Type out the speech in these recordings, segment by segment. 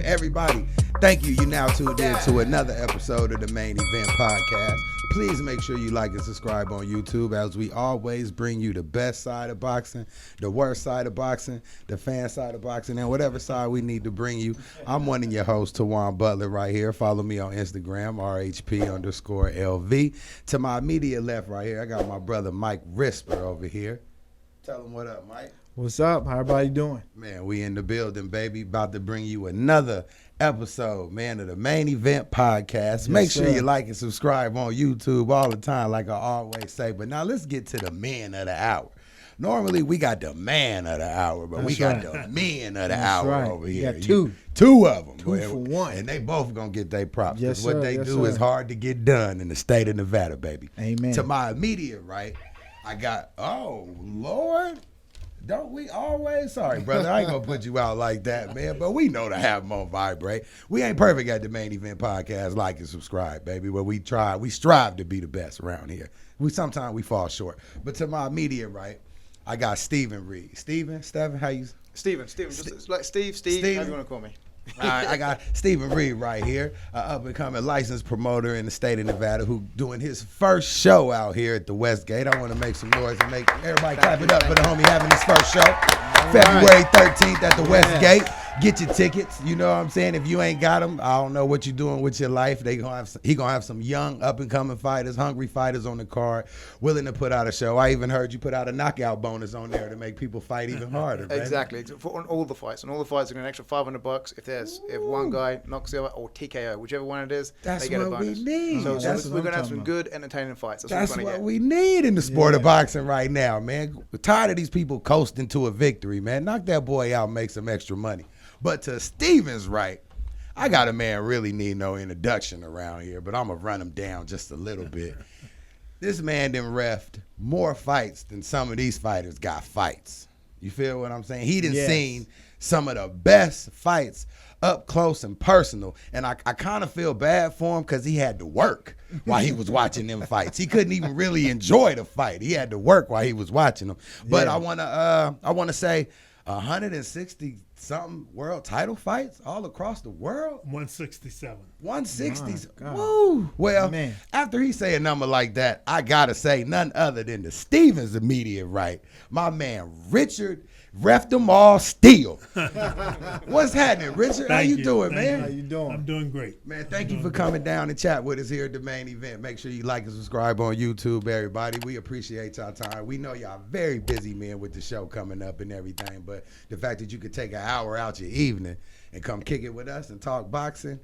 Everybody, thank you. You now tuned in to another episode of the Main Event Podcast. Please make sure you like and subscribe on YouTube as we always bring you the best side of boxing, the worst side of boxing, the fan side of boxing, and whatever side we need to bring you. I'm one of your hosts, Tawan Butler, right here. Follow me on Instagram, RHP_LV. To my immediate left right here, I got my brother Mike Risper over here. Tell him what up, Mike. What's up? How everybody doing? Man, we in the building, baby. About to bring you another episode, man, of the Main Event Podcast. Yes, make sure you like and subscribe on YouTube all the time, like I always say. But now let's get to the man of the hour. Normally, we got the man of the hour, but we got the men of the hour over here. You got two of them. Two for one. And they both going to get their props. Yes, what sir. they Yes, do sir. is hard to get done in the state of Nevada, baby. Amen. To my immediate right, I got, oh, Lord. Don't we always? Sorry, brother. I ain't going to put you out like that, man. But we know to have them on vibrate. We ain't perfect at the Main Event Podcast. Like and subscribe, baby. But we strive to be the best around here. Sometimes we fall short. But to my immediate right, I got Steven Reid. Steven, how you? Steven, just like Steve, Steven. how you want to call me? All right, I got Steven Reid right here, an up-and-coming licensed promoter in the state of Nevada who doing his first show out here at the WESTGATE. I want to make some noise and make everybody clap it up for the homie having his first show. February 13th at the WESTGATE. Get your tickets. You know what I'm saying? If you ain't got them, I don't know what you're doing with your life. He gonna have some young up-and-coming fighters, hungry fighters on the card, willing to put out a show. I even heard you put out a knockout bonus on there to make people fight even harder. Man. Exactly. On all the fights. And all the fights are going to an extra $500 if one guy knocks the other or TKO, whichever one it is, That's they get a what bonus. we need. So That's we're going to have some good, entertaining fights. That's what, what we need in the sport of boxing right now, man. We're tired of these people coasting to a victory, man. Knock that boy out and make some extra money. But to Steven's right, I got a man really need no introduction around here, but I'm going to run him down just a little bit. This man done refed more fights than some of these fighters got fights. You feel what I'm saying? He done seen some of the best fights up close and personal. And I kind of feel bad for him because he had to work while he was watching them fights. He couldn't even really enjoy the fight. He had to work while he was watching them. But I want to say 160-something world title fights all across the world. 167. 160. Woo. Well, Man. after he say a number like that, I got to say none other than the Stevens immediate right. My man, Richard, ref them all Steele. What's happening, Richard? How you doing, man? How you doing? I'm doing great. Man, thank you for coming down and chat with us here at the Main Event. Make sure you like and subscribe on YouTube, everybody. We appreciate y'all time. We know y'all very busy, man, with the show coming up and everything, but the fact that you could take an hour out your evening and come kick it with us and talk boxing,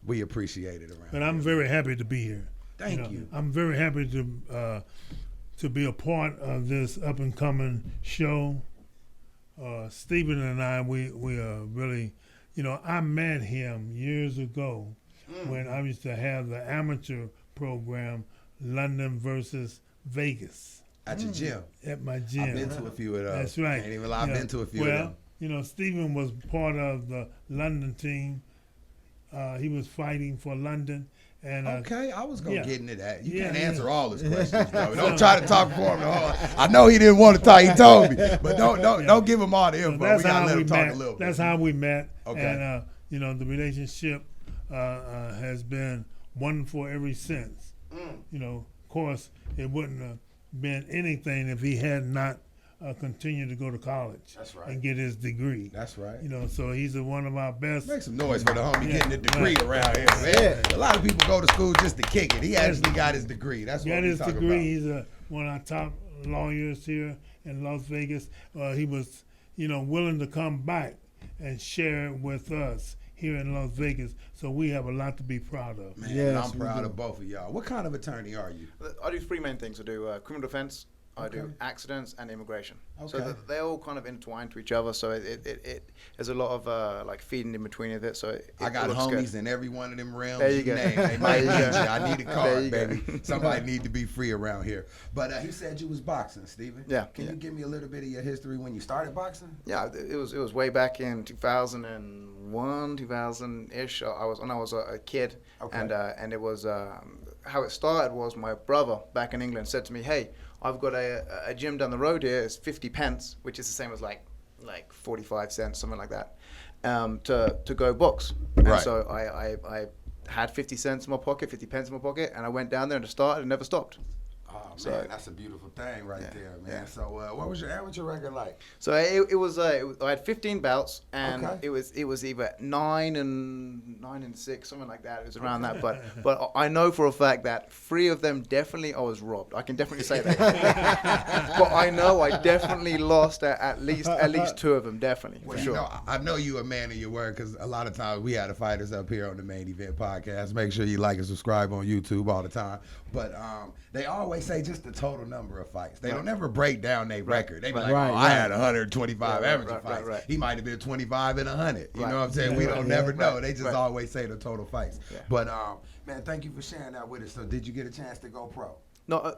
we appreciate it around But I'm very happy to be here. Thank you. I'm very happy to be a part of this up and coming show. Stephen and I, we are really, I met him years ago when I used to have the amateur program, London versus Vegas, At your gym. at my gym. I've been to a few of those. That's right. Ain't even lie, I've been to a few of them. Stephen was part of the London team. He was fighting for London. And Okay, I was going to get into that. You Yeah, can't yeah. answer all his questions, though. Don't try to talk for him. I know he didn't want to talk. He told me. But don't give him all the info. That's We got to how let we him talk met. a little bit. That's how we met. Okay. And the relationship has been wonderful ever since. Of course, it wouldn't have been anything if he had not continued to go to college. That's right. And get his degree. That's right. So he's one of our best. Make some noise for the homie Yeah, getting a degree right. around here, man. A lot of people go to school just to kick it. He actually got his degree. That's what Got we his talking degree. about. He's one of our top lawyers here in Las Vegas. He was, willing to come back and share it with us here in Las Vegas. So we have a lot to be proud of. Man, Yes, I'm we proud do. of both of y'all. What kind of attorney are you? I do three main things. I do criminal defense, I Okay. do accidents, and immigration. So Okay. they're all kind of intertwined to each other. So it there's a lot of like feeding in between of it. So I got it looks homies good. in every one of them realms. There you go. Name. They might There you need go. you. I need a There card, you go. baby. Somebody need to be free around here. But he said you was boxing, Steven. Yeah, Can yeah. you give me a little bit of your history when you started boxing? Yeah, it was way back in 2001, 2000-ish. I was a kid, Okay. and it was how it started was my brother back in England said to me, "Hey, I've got a gym down the road here. It's 50 pence, which is the same as like like 45 cents, something like that, to go box. And Right. so I had 50 cents in my pocket, 50 pence in my pocket, and I went down there and started and never stopped. Oh, So- man, that's a beautiful thing right there, man. yeah. So what was your amateur record like? So it was I had 15 bouts, and Okay. it was either 9 and 6, something like that. It was around that, but I know for a fact that 3 of them definitely I was robbed. I can definitely say that. But I know I definitely lost at least 2 of them, definitely for Well, sure. you know, I know you a man of your word because a lot of times we had the fighters up here on the Main Event Podcast. Make sure you like and subscribe on YouTube all the time. But they always say just the total number of fights. They don't ever break down their record. They be like, Right, oh, right. I had 125 Yeah, amateur right, fights. right. He might have been 25 and 100. You Right. know what I'm saying? We don't never know. They just Right. always say the total fights. Yeah. But man, thank you for sharing that with us. So did you get a chance to go pro? No,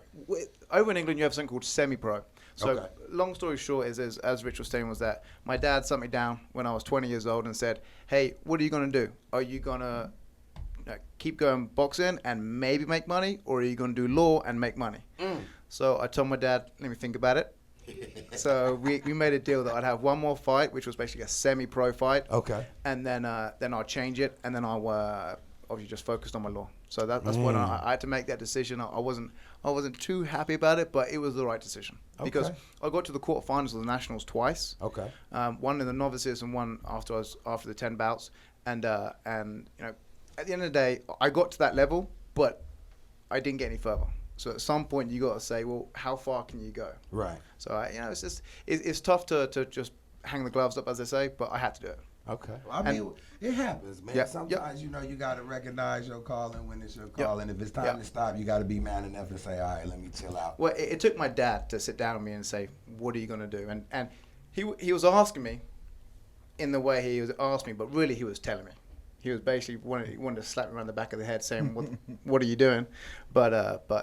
over in England you have something called semi-pro. So Okay. long story short is as Rich was saying, was that my dad sat me down when I was 20 years old and said, hey, what are you going to do? Are you going to keep going boxing and maybe make money, or are you going to do law and make money? So I told my dad, let me think about it. So we made a deal that I'd have one more fight, which was basically a semi-pro fight. Okay. And then I'll change it, and then I'll obviously just focused on my law. So that's when I had to make that decision. I wasn't too happy about it, but it was the right decision because Okay. I got to the quarterfinals of the nationals twice. Okay. One in the novices and one after the 10 bouts, and you know, at the end of the day, I got to that level, but I didn't get any further. So at some point, you got to say, well, how far can you go? Right. So you know, it's tough to just hang the gloves up, as they say, but I had to do it. Okay. Well, I mean, it happens, man. Yep, Sometimes, you know, you got to recognize your calling when it's your calling. If it's time to stop, you got to be man enough to say, all right, let me chill out. Well, it took my dad to sit down with me and say, what are you going to do? And he was asking me in the way he was asking me, but really he was telling me. He was basically wanted to slap me around the back of the head saying, what are you doing? But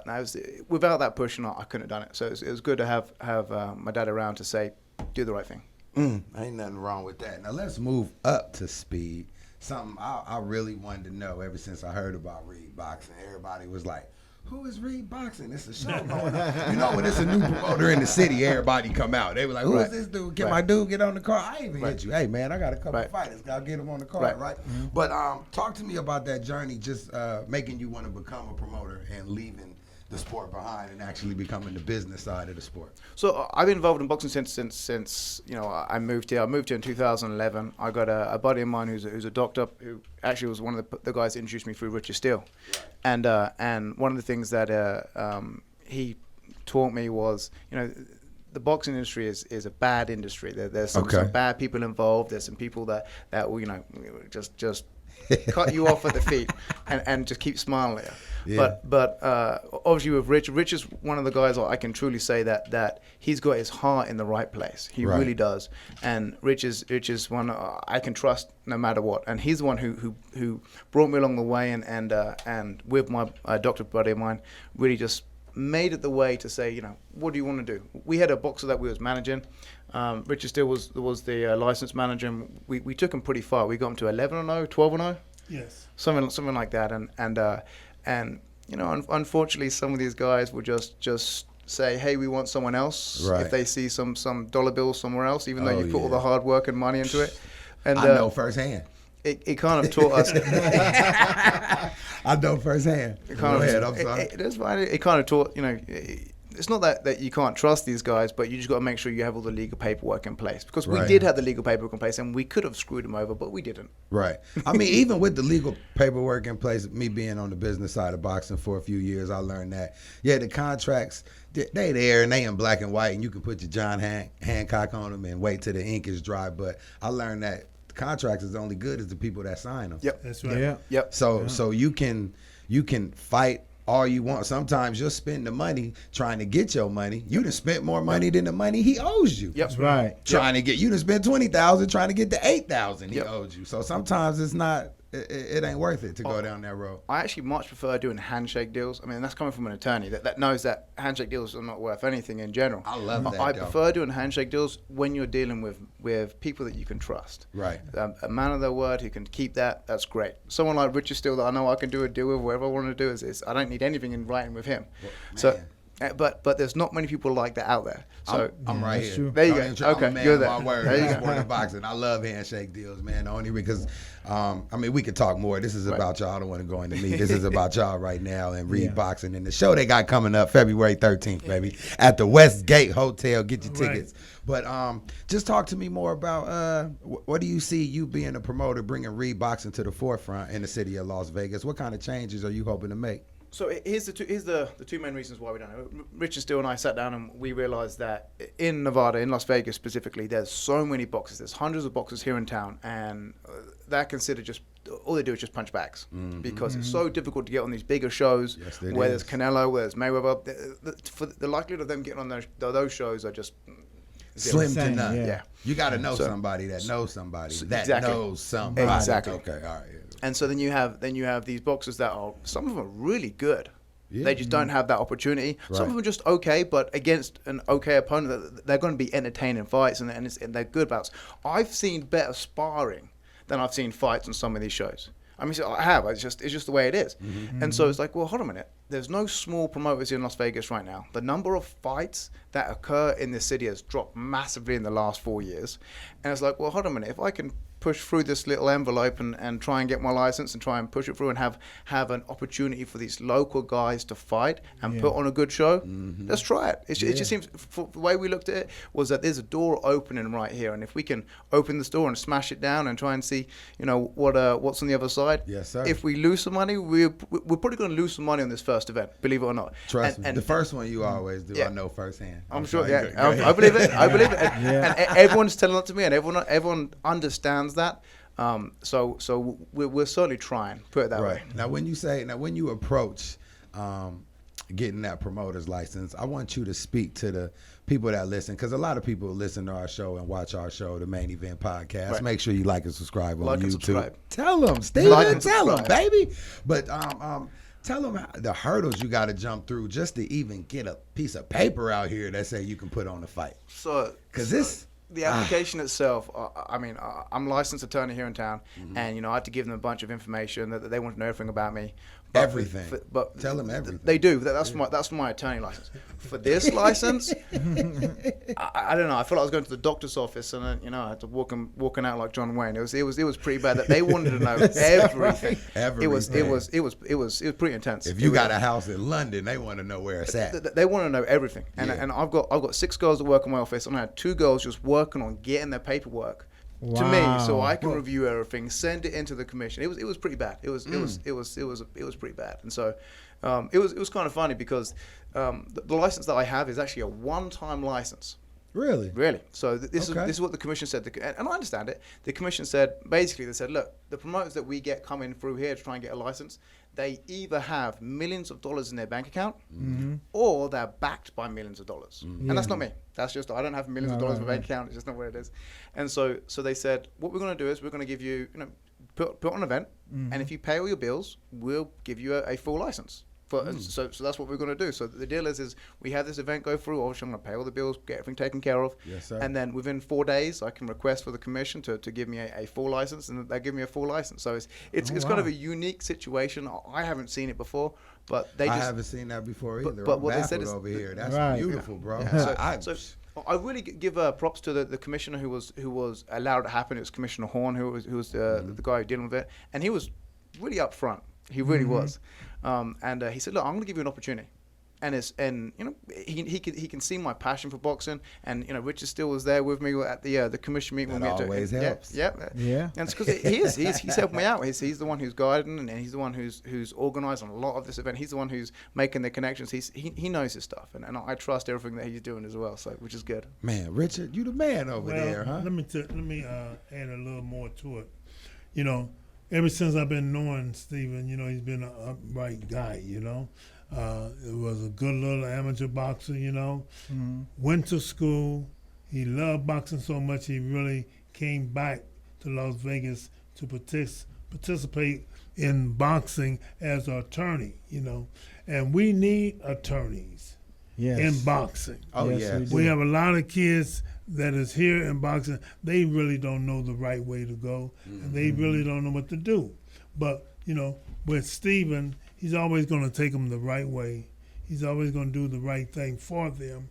no, without that push, I couldn't have done it. So it was good to have my dad around to say, do the right thing. Ain't nothing wrong with that. Now let's move up to speed. Something I really wanted to know ever since I heard about Reid Boxing. Everybody was like, who is Reid Boxing? It's a show going on. You know, when it's a new promoter in the city, everybody come out. They were like, who is this dude? Can my dude get on the card? I ain't even hit you. Hey, man, I got a couple fighters. Got to get him on the card, right? But talk to me about that journey, just making you want to become a promoter and leaving the sport behind and actually becoming the business side of the sport. So I've been involved in boxing since you know I moved here. I moved here in 2011. I got a buddy of mine who's a doctor who actually was one of the guys that introduced me through Richard Steele, and one of the things that he taught me was, you know, the boxing industry is a bad industry. There's some bad people involved. There's some people that will, you know, just cut you off at the feet and just keep smiling at you. Yeah. But obviously with Rich is one of the guys I can truly say that he's got his heart in the right place. He really does. And Rich is one I can trust no matter what. And he's the one who brought me along the way and with my doctor buddy of mine really just made it the way to say, you know, what do you want to do? We had a boxer that we was managing. Richard Steele was the license manager, and we took him pretty far. We got him to 11-0, 12-0. Yes. Something like that. And you know, unfortunately, some of these guys will just say, hey, we want someone else if they see some dollar bills somewhere else, even though you put all the hard work and money into it. And I know firsthand. It kind of taught us. I know firsthand. Go ahead, I'm sorry. That's fine. It kind of taught, you know, it's not that you can't trust these guys, but you just got to make sure you have all the legal paperwork in place. Because we did have the legal paperwork in place, and we could have screwed them over, but we didn't. Right. I mean, even with the legal paperwork in place, me being on the business side of boxing for a few years, I learned that, the contracts, they there and they in black and white, and you can put your John Hancock on them and wait till the ink is dry. But I learned that the contracts is only good as the people that sign them. Yep. That's right. Yeah. Yep. So you can fight all you want. Sometimes you'll spend the money trying to get your money. You done spent more money than the money he owes you. Yep. Right. Trying to get, you done spent $20,000 trying to get the $8,000 he owed you. So sometimes it's not, it ain't worth it to go down that road. I actually much prefer doing handshake deals. I mean, that's coming from an attorney that knows that handshake deals are not worth anything in general. I love that, I though. prefer doing handshake deals when you're dealing with people that you can trust. Right. A man of their word who can keep that's great. Someone like Richard Steele that I know I can do a deal with, whatever I want to do is I don't need anything in writing with him. Man. So But there's not many people like that out there. So I'm right that's here. true. There you Don't go. I'm Okay, a man you're of there. my word. There you in go. sport and boxing. I love handshake deals, man. Only because, I mean, we could talk more. This is about y'all. I don't want to go into me. This is about y'all right now and Reid Yeah. Boxing and the show they got coming up February 13th, baby, at the WESTGATE Hotel. Get your Right. tickets. But just talk to me more about what do you see you being a promoter, bringing Reid Boxing to the forefront in the city of Las Vegas? What kind of changes are you hoping to make? So here's the two main reasons why we don't know. Rich and Steele and I sat down and we realized that in Nevada, in Las Vegas specifically, there's so many boxes. There's hundreds of boxes here in town, and they're considered just all they do is just punch bags because it's so difficult to get on these bigger shows Yes, it where is. there's Canelo, where there's Mayweather. For the likelihood of them getting on those shows are just Slim to Insane, none. yeah. You got to know So- somebody that knows somebody that Exactly. knows somebody. Exactly. Okay, all right. And so then you have these boxers that are, some of them are really good. Yeah. They just don't have that opportunity. Some Right. of them are just okay, but against an okay opponent, they're going to be entertaining fights and they're good bouts. I've seen better sparring than I've seen fights on some of these shows. I mean, so I have. It's just the way it is. And so it's like, well, hold on a minute. There's no small promoters in Las Vegas right now. The number of fights that occur in this city has dropped massively in the last 4 years. And it's like, well, hold on a minute. If I can push through this little envelope and try and get my license and try and push it through and have an opportunity for these local guys to fight and put on a good show, let's try it. It just seems, for the way we looked at it, was that there's a door opening right here. And if we can open this door and smash it down and try and see, what's on the other side. Yes, sir. If we lose some money, we're probably going to lose some money on this first event, believe it or not. Trust me. And The first one you always do. Yeah. I know firsthand. I'm sure, sorry. yeah. Go ahead. I believe it. I believe it. And, Yeah. and everyone's telling it to me, and everyone understands that. So we're certainly trying. Put it that Right. way. Now, when you approach getting that promoter's license, I want you to speak to the people that listen, because a lot of people listen to our show and watch our show, the Main Event Podcast. Right. Make sure you like and subscribe on Like and YouTube. subscribe. Tell them, Steven. Like and Tell them, subscribe. baby. But tell them the hurdles you got to jump through just to even get a piece of paper out here that say you can put on the fight. So, 'Cause this- the application itself. I'm a licensed attorney here in town, and I had to give them a bunch of information that they want to know everything about me. But Everything. But Tell them everything. They do. That's my attorney license. For this license, I don't know. I felt like I was going to the doctor's office, and then, I had to walking out like John Wayne. It was pretty bad. That they wanted to know everything. It was pretty intense. If you got a house in London, they want to know where it's at. They want to know everything, and Yeah. and I've got 6 girls that work in my office, and I had 2 girls just working on getting their paperwork to me, so I can review everything, send it into the commission. It was pretty bad. It was pretty bad, and so it was kind of funny because the license that I have is actually a one-time license. Really? Really. So this Okay. is what the commission said, and I understand it. The commission said, basically, they said, look, the promoters that we get coming through here to try and get a license, they either have millions of dollars in their bank account, or they're backed by millions of dollars, and that's not me. That's just, I don't have millions of dollars in my bank account. It's just not what it is. And so they said, what we're going to do is we're going to give you, put on an event, and if you pay all your bills, we'll give you a full license. So that's what we're going to do. So the deal is we have this event go through. Obviously, I'm going to pay all the bills, get everything taken care of. Yes, sir. And then within 4 days, I can request for the commission to give me a full license, and they give me a full license. So it's kind of a unique situation. I haven't seen it before, but I haven't seen that before either. but I'm what they said baffled is- over here. That's Right. beautiful, bro. Yeah. So I really give props to the commissioner who was allowed it to happen. It was Commissioner Horn who was the guy dealing with it, and he was really upfront. He really was, and he said, "Look, I'm going to give you an opportunity." And he can see my passion for boxing, and Richard Steele was there with me at the commission meeting. That when we had always to, helps. Yeah. Yeah. And it's because he's helped me out. He's the one who's guiding, and he's the one who's organised on a lot of this event. He's the one who's making the connections. He knows his stuff, and I trust everything that he's doing as well. So which is good. Man, Richard, you the man over Well, there, huh? let me add a little more to it. Ever since I've been knowing Steven, he's been an upright guy. It was a good little amateur boxer. Went to school. He loved boxing so much he really came back to Las Vegas to participate in boxing as an attorney. And we need attorneys Yes. in boxing. Oh, Yes, yeah. we do. We have a lot of kids that is here in boxing. They really don't know the right way to go, and they really don't know what to do. But with Steven, he's always going to take them the right way. He's always going to do the right thing for them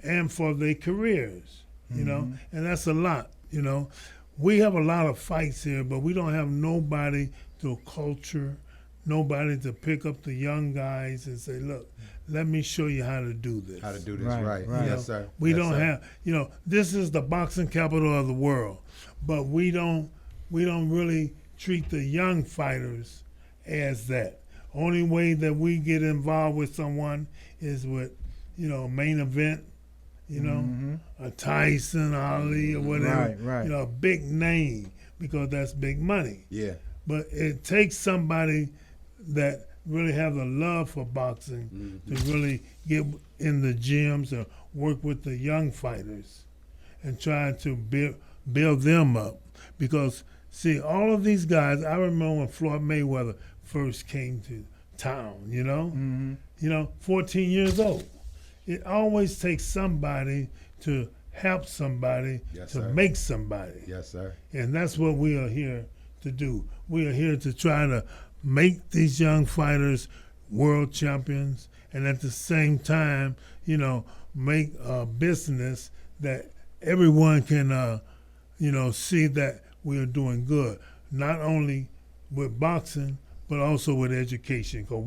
and for their careers, you know, and that's a lot, you know. We have a lot of fights here, but we don't have nobody to culture, nobody to pick up the young guys and say, look, let me show you how to do this. How to do this Right, right. right. Yes, sir. We Yes, don't sir. have, you know, this is the boxing capital of the world, but we don't really treat the young fighters as that. Only way that we get involved with someone is with, you know, main event, you know, a Tyson, Ali, or whatever. Right. You know, a big name, because that's big money. Yeah. But it takes somebody that really have a love for boxing to really get in the gyms or work with the young fighters and try to build them up. Because, see, all of these guys, I remember when Floyd Mayweather first came to town, you know, 14 years old. It always takes somebody to help somebody Yes, to sir. make somebody. Yes, sir. And that's what we are here to do. We are here to try to make these young fighters world champions, and at the same time, you know, make a business that everyone can, you know, see that we are doing good. Not only with boxing, but also with education, because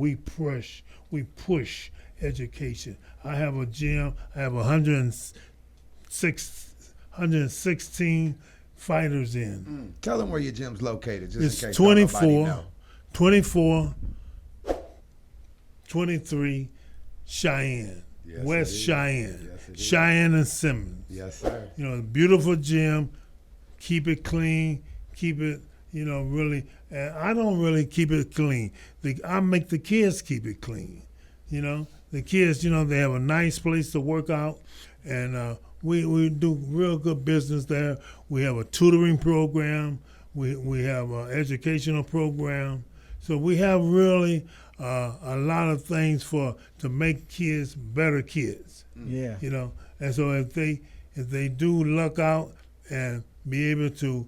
we push education. I have a gym. I have 116 fighters in. Tell them where your gym's located, just It's in case nobody know. 24, 23 Cheyenne, Yes, West it is. Cheyenne, Yes, it is. Cheyenne and Simmons. Yes, sir. You know, beautiful gym. Keep it clean. Keep it, you know, really. And I don't really keep it clean. I make the kids keep it clean. You know, the kids, you know, they have a nice place to work out, and we do real good business there. We have a tutoring program. We have an educational program. So we have really a lot of things to make kids better kids. Yeah. You know, and so if they do luck out and be able to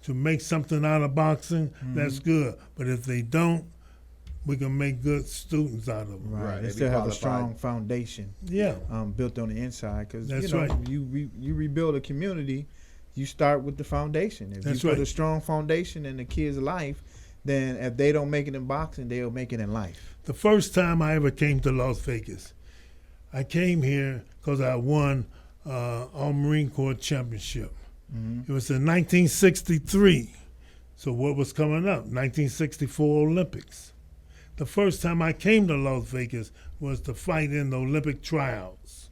make something out of boxing, that's good. But if they don't, we can make good students out of them. Right. Right, They they still be have a qualified. strong foundation Yeah. built on the inside. Because, That's you know, right. you rebuild a community, you start with the foundation. If That's you put right. a strong foundation in the kid's life, then if they don't make it in boxing, they'll make it in life. The first time I ever came to Las Vegas, I came here because I won our Marine Corps championship. It was in 1963. So what was coming up? 1964 Olympics. The first time I came to Las Vegas was to fight in the Olympic tryouts.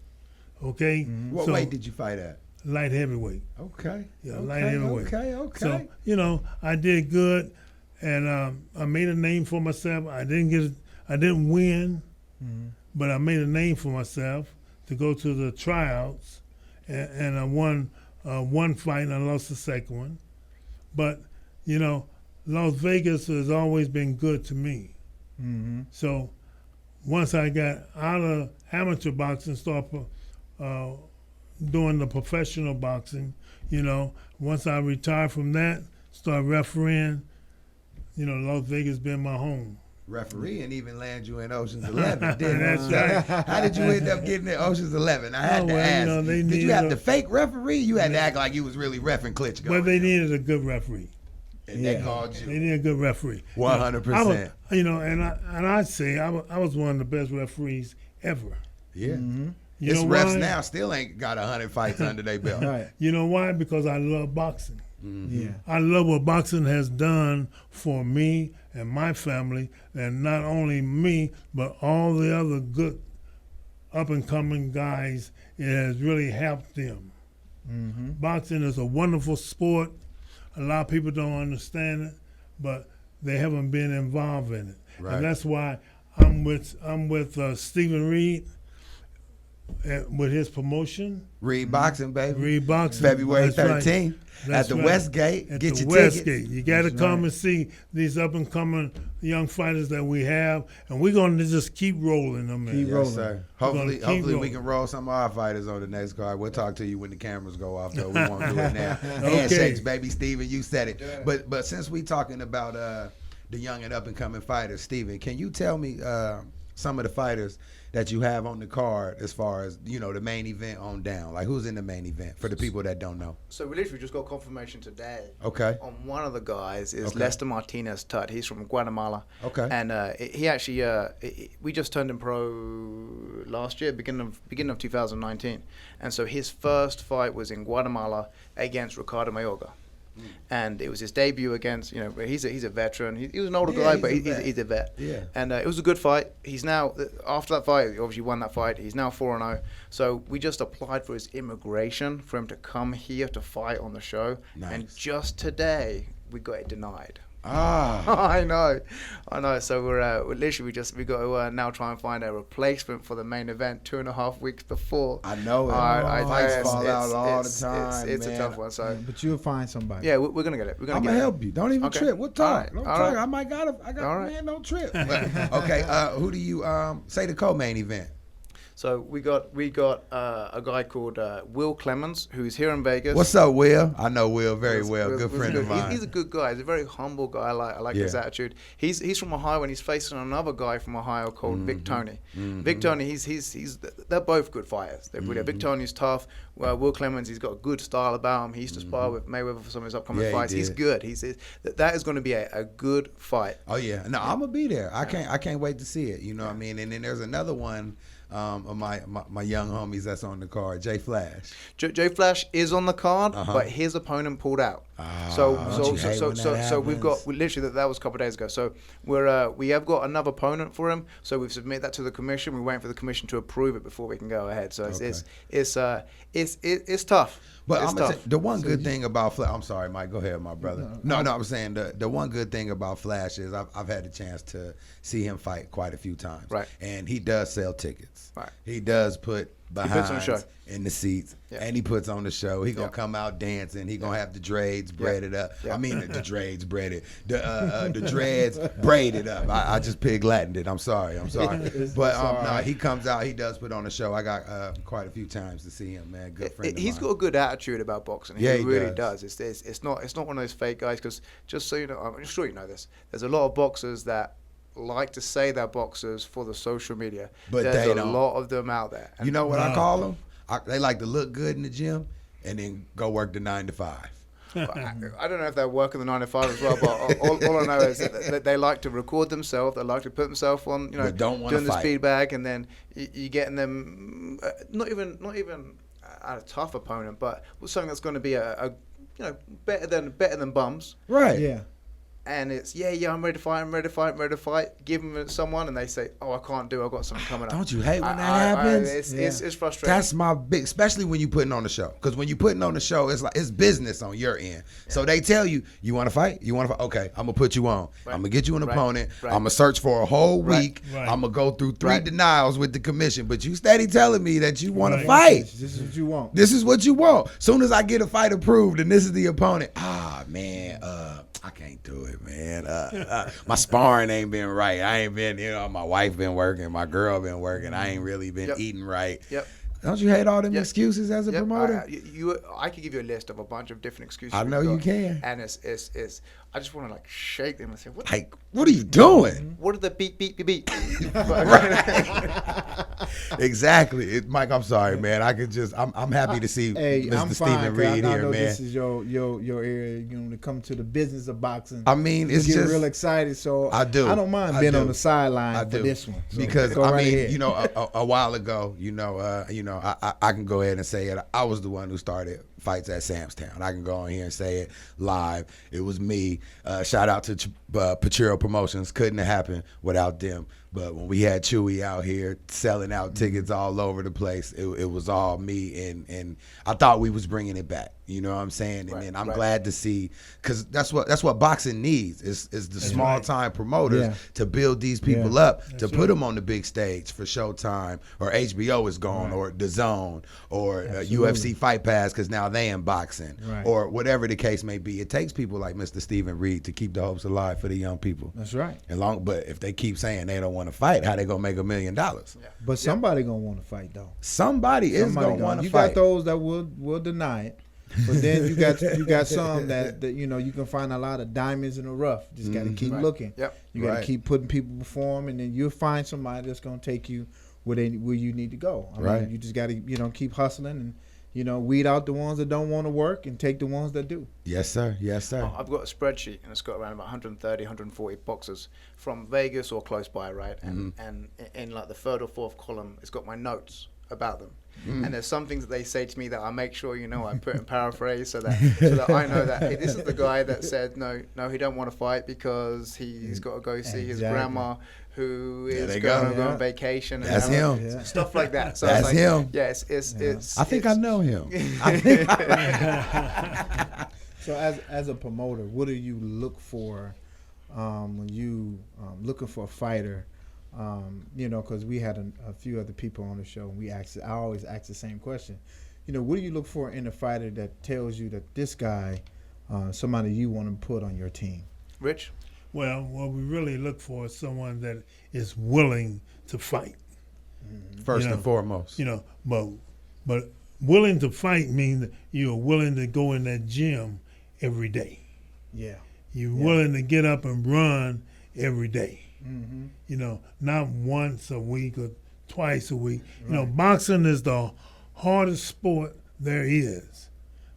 Okay? What So, weight did you fight at? light heavyweight. Okay. Yeah, okay, light heavyweight. Okay. So, you know, I did good, and I made a name for myself. I didn't win, but I made a name for myself to go to the tryouts, and I won one fight and I lost the second one. But, you know, Las Vegas has always been good to me. So once I got out of amateur boxing, started doing the professional boxing, you know, once I retired from that, started refereeing, you know, Las Vegas been my home. Referee and even land you in Ocean's 11, didn't That's you? right. How did you end up getting in Ocean's 11? I had to ask. You know, they did you needed have a- to fake referee? You had to act like you was really reffing Klitschko. But they needed a good referee. and they called They you. need a good referee. 100%. You know, and I'd say I was one of the best referees ever. Yeah. You It's know refs why? now still ain't got 100 fights under their belt. Right. You know why? Because I love boxing. Yeah. I love what boxing has done for me and my family, and not only me, but all the other good up-and-coming guys. It has really helped them. Boxing is a wonderful sport. A lot of people don't understand it, but they haven't been involved in it. Right. And that's why I'm with Stephen Reid with his promotion. Reid Boxing, baby. Reid Boxing. February That's right. 13th at That's the right. Westgate. At Get the your Westgate. tickets. You got to That's come right. and see these up-and-coming young fighters that we have, and we're going to just keep rolling them, man. Keep Yes, rolling. sir. We're gonna Hopefully, keep hopefully we rolling. can roll some of our fighters on the next card. We'll talk to you when the cameras go off, though. We won't do it now. Handshakes, baby. Steven, you said it. But since we talking about the young and up-and-coming fighters, Steven, can you tell me some of the fighters that you have on the card as far as, you know, the main event on down? Like, who's in the main event for the people that don't know? So we literally just got confirmation today. Okay. On one of the guys is Okay. Lester Martinez Tut. He's from Guatemala. Okay. And he actually, we just turned him pro last year, beginning of 2019. And so his first fight was in Guatemala against Ricardo Mayorga. And it was his debut against, you know, he's a veteran. He was an older guy, but he's a vet. Yeah. And it was a good fight. He's now, after that fight, he obviously won that fight. He's now 4-0. So we just applied for his immigration for him to come here to fight on the show. Nice. And just today, we got it denied. Ah. I know. So we're literally we got to now try and find a replacement for the main event 2.5 weeks before. I know it. Fights fall out all the time, It's man. a tough one. So But you'll find somebody. yeah, we're gonna get it. We're gonna I'm get gonna it. help you. Don't even Okay. trip. We'll talk. All right. Don't All talk. right. I got All right. man, don't trip. Okay, who do you say the co-main event? So we got a guy called Will Clemens, who's here in Vegas. What's up, Will? I know Will very well. Will's Good friend of mine. He's a good guy. He's a very humble guy. I like his Yeah. attitude. He's from Ohio, and he's facing another guy from Ohio called Vic Tony. Vic Tony, they're both good fighters. They're really Vic Tony's tough. Will Clemens, he's got a good style about him. He used to spar with Mayweather for some of his upcoming Yeah, he fights. He's did. good. That is going to be a good fight. Oh yeah, no, I'm gonna be there. I can't wait to see it. You know what I mean? And then there's another one of my young homies that's on the card, Jay Flash. Jay Flash is on the card, Uh-huh. but his opponent pulled out. Don't you hate when that So we've got happens? literally that was a couple of days ago. So we have got another opponent for him. So we've submitted that to the commission. We're waiting for the commission to approve it before we can go ahead. So it's tough. But It's I'm gonna tough. say, the one good thing about Flash, I'm sorry, Mike, go ahead, my brother. No, I'm saying the one good thing about Flash is I've had the chance to see him fight quite a few times. Right. And he does sell tickets. Right. He does put behind puts on a show. in the seats, Yeah. and he puts on the show. He gonna Yeah. come out dancing. He gonna have the dreads braided up. Yeah. I mean the dreads braided. The dreads braided up. I just pig Latined it. I'm sorry. It's But all no, right. he comes out. He does put on a show. I got quite a few times to see him, man. Good friend. He's of got mine. a good attitude about boxing. Yeah, he he really does. does. It's not one of those fake guys. Because just so you know, I'm sure you know this. There's a lot of boxers that like to say they're boxers for the social media. But there's they a don't. lot of them out there. You know what I call them? They like to look good in the gym and then go work the 9 to 5. I don't know if they're working the 9 to 5 as well, but all I know is that they like to record themselves. They like to put themselves on, But don't wanna doing the fight. speed bag, and then you getting them not even a tough opponent, but something that's going to be a better than bums. Right. Yeah. And it's I'm ready to fight. Give them someone, and they say, "Oh, I can't do. I've got something coming up." Don't you hate when that happens? It's frustrating. That's my big, especially when you putting on the show. Because when you putting on the show, it's like it's business on your end. So they tell you, you want to fight? You want to fight? Okay, I'm gonna put you on. Right. I'm gonna get you an Right. opponent. Right. I'm gonna search for a whole Right. week. Right. I'm gonna go through 3 Right. denials with the commission. But you steady telling me that you want Right. to fight. This is what you want. This is what you want. Soon as I get a fight approved and this is the opponent, man, I can't do it, man. My sparring ain't been right. I ain't been, my wife been working, my girl been working. I ain't really been Yep. eating right. Yep. Don't you hate all them Yep. excuses as a Yep, promoter? I could give you a list of a bunch of different excuses. I we've know you got. can. And it's I just want to like shake them and say, "What? Like, what are you doing? What are the beat?" Exactly. Mike, I'm sorry, man. I'm happy to see Hey, Mr. I'm Steven fine. 'Cause Reid I here, know man. this is your area. To come to the business of boxing. I mean, it's you get just real excited. So I do. I don't mind I being do. on the sideline I for do. this one. So Because go I right mean, ahead. a while ago, I can go ahead and say it. I was the one who started fights at Sam's Town. I can go on here and say it live. It was me. Shout out to Pachiro Promotions. Couldn't have happened without them. But when we had Chewy out here selling out tickets all over the place, it was all me, and I thought we was bringing it back. You know what I'm saying? And Right, then I'm right. glad to see, because that's what boxing needs is the small time promoters Yeah. to build these people Yeah. up, to put them on the big stage for Showtime, or HBO is gone, or The Zone, or UFC Fight Pass because now they in boxing, Right. or whatever the case may be. It takes people like Mr. Steven Reid to keep the hopes alive for the young people. That's right. But if they keep saying they don't want to fight, how they gonna make $1 million? But somebody gonna want to fight though. Somebody is Somebody gonna want to You fight. got those that will deny it. But then you got some that you know you can find a lot of diamonds in the rough. Just got to keep looking. Yep. You got to keep putting people before them, and then you'll find somebody that's gonna take you where you need to go. I mean, you just got to keep hustling and weed out the ones that don't want to work and take the ones that do. Yes, sir. Yes, sir. I've got a spreadsheet, and it's got around about 130, 140 boxes from Vegas or close by, right? And in like the third or fourth column, it's got my notes about them. And there's some things that they say to me that I make sure I put in paraphrase so that I know that, hey, this is the guy that said no, he don't want to fight because he's got to go see his grandma who is going to go on vacation. That's him. Stuff like that. So That's him. Yeah, it's I think I know him. So as a promoter, what do you look for when you looking for a fighter? Because we had a few other people on the show, and I always ask the same question. What do you look for in a fighter that tells you that this guy, somebody you want to put on your team? Rich? Well, what we really look for is someone that is willing to fight. First and foremost. But willing to fight means that you're willing to go in that gym every day. Yeah. You're willing to get up and run every day. Not once a week or twice a week. Boxing is the hardest sport there is.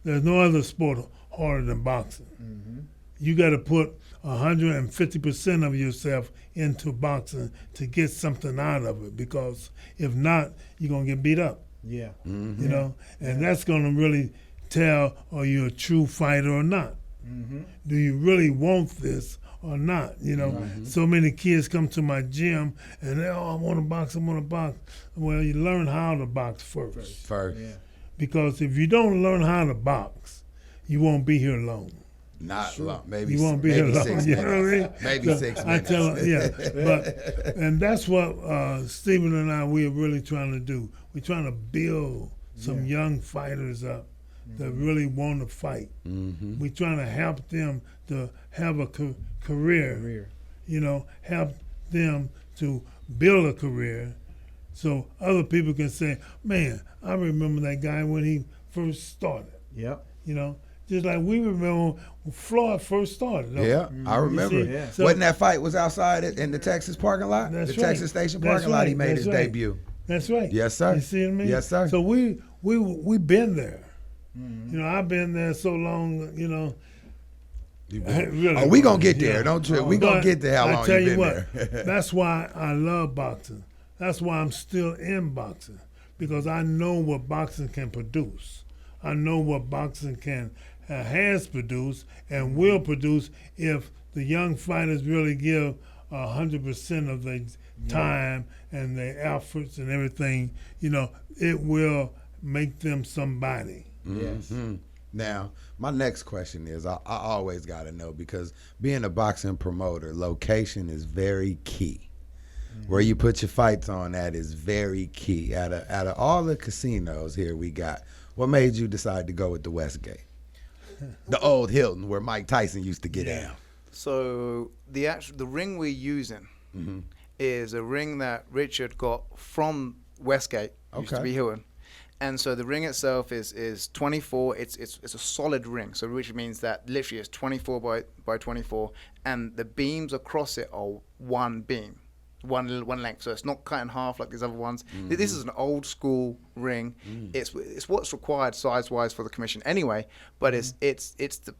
There's no other sport harder than boxing. You got to put 150% of yourself into boxing to get something out of it, because if not, you're going to get beat up. Yeah. And that's going to really tell, are you a true fighter or not? Do you really want this or not? So many kids come to my gym and they, I want to box. Well, you learn how to box first. Yeah. Because if you don't learn how to box, you won't be here long. Not long. Maybe you won't be here long. 6 You know what I mean? Maybe So 6 I minutes. tell them, and that's what Stephen and I, we are really trying to do. We're trying to build some young fighters up that really want to fight. We're trying to help them to have a career. Help them to build a career so other people can say, man, I remember that guy when he first started. Yep. Just like we remember when Floyd first started. Yeah, I remember. Yeah. So, Wasn't that fight was outside in the Texas parking lot? That's The right. Texas Station That's parking lot, right. he made That's his right. debut. That's right. Yes, sir. You see what I mean? Yes, sir. So we been there. I've been there so long, really. Oh, we gonna get there. Don't trip. We gonna But get to how long I tell you you been what, there. that's why I love boxing. That's why I'm still in boxing, because I know what boxing can produce. I know what boxing has produced and will produce if the young fighters really give 100% of their time and their efforts and everything. It will make them somebody. Yes. Now, my next question is, I always got to know, because being a boxing promoter, location is very key. Where you put your fights on at is very key. Out of all the casinos here we got, what made you decide to go with the Westgate? The old Hilton where Mike Tyson used to get down. So the ring we're using is a ring that Richard got from Westgate, used to Okay. be Hilton. And so the ring itself is 24. It's a solid ring, so which means that literally it's 24 by 24, and the beams across it are one beam, one length. So it's not cut in half like these other ones. This is an old school ring. It's what's required size wise for the commission anyway. But it's the,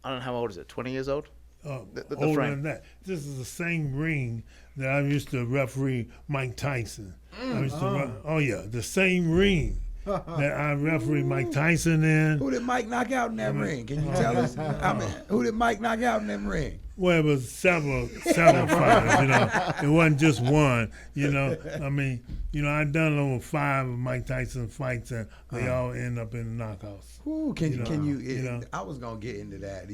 I don't know how old is it? 20 years old. The Older frame. than that. This is the same ring that I used to referee Mike Tyson. I used to the same ring that I referee Mike Tyson in. Who did Mike knock out in that ring? Can you tell us? Who did Mike knock out in that ring? Well, it was several fighters, It wasn't just one, I'd done over 5 of Mike Tyson's fights, and they all end up in the knockouts. Ooh, can you? I was gonna get into that.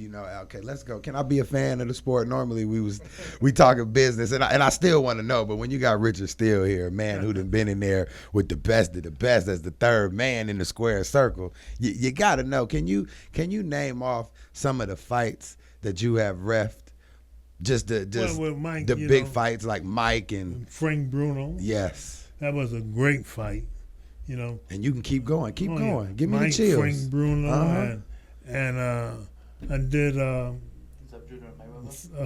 Okay, let's go. Can I be a fan of the sport? Normally we talking business, and I still want to know. But when you got Richard Steele here, a man who done been in there with the best of the best as the third man in the square circle, you got to know. Can you name off some of the fights that you have reffed? Just with Mike, the big fights like Mike and Frank Bruno. Yes. That was a great fight. You know, And you can keep going. Keep Oh, going. yeah. Give me Mike, the chills. Frank Bruno, Uh-huh. and I did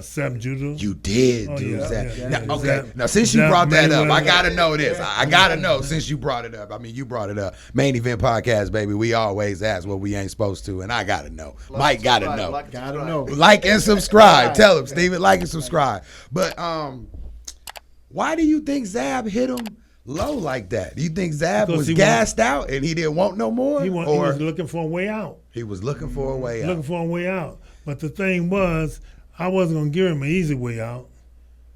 Sap Judo. You did Oh, do yeah, that. yeah, Now, yeah. okay. Zap- Now, since you Zap brought that up, I Mayweather. gotta know this. I gotta know since you brought it up. I mean, you brought it up. Main Event Podcast, baby. We always ask what we ain't supposed to, and I gotta know. Mike gotta know. Gotta know. Like and subscribe. Tell him, Steven. Like and subscribe. But why do you think Zab hit him low like that? Do you think Zab Because was he gassed out and he didn't want no more? He or was looking for a way out. he was looking for a way Looking out? for a way out. But the thing was, I wasn't gonna give him an easy way out.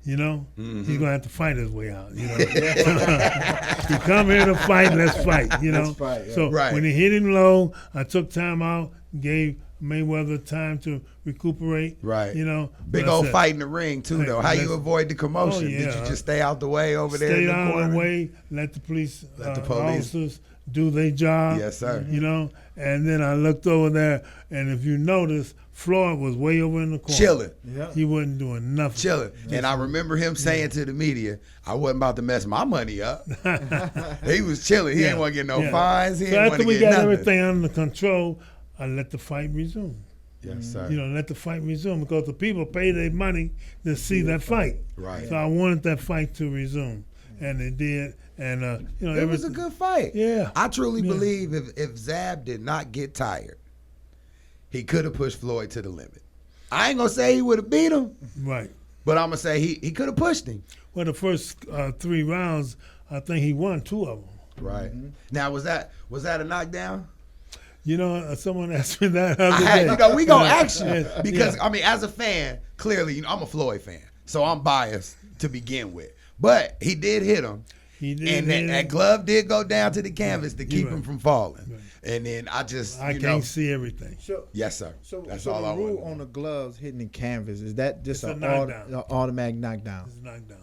You know, he's gonna have to fight his way out. You know, you come here to fight, let's fight. You know, Let's fight, yeah. so Right. when he hit him low, I took time out, gave Mayweather time to recuperate. Right. You know, Big but I old said, fight in the ring too, Hey, though. How you let's- avoid the commotion? Oh, Did you yeah. just stay out the way over there in Stay the out corner? of the way, let the police, Let the police- officers do their job. Yes, sir. You know, and then I looked over there, and if you notice, Floyd was way over in the corner. Chilling. Yeah. He wasn't doing nothing. Chilling. And I remember him saying to the media, I wasn't about to mess my money up. He was chilling. He Yeah. ain't want to get no Yeah. fines. He So ain't want after to we get got nothing. everything under control, I let the fight resume. Yes, sir. You know, let the fight resume because the people pay their money to see that fight. Right. So I wanted that fight to resume, and it did. And you know, It was a good fight. Yeah. I truly Yeah. believe if Zab did not get tired, he could have pushed Floyd to the limit. I ain't gonna say he would have beat him, Right. but I'm gonna say he could have pushed him. Well, the first 3 rounds, I think he won 2 of them. Right. Now was that a knockdown? You know, someone asked me that the other I had, day. you know, we gonna Yeah. ask you Yeah. because Yeah. I mean, as a fan, clearly, you know, I'm a Floyd fan, so I'm biased to begin with. But he did hit him, He did and hit him. that glove did go down to the canvas to keep You're him right. from falling. Right. And then I just, I you can't know, see everything. So, yes, sir. so, That's so all the I rule want. on the gloves hitting the canvas, is that just It's an a knockdown. automatic knockdown? It's knocked down.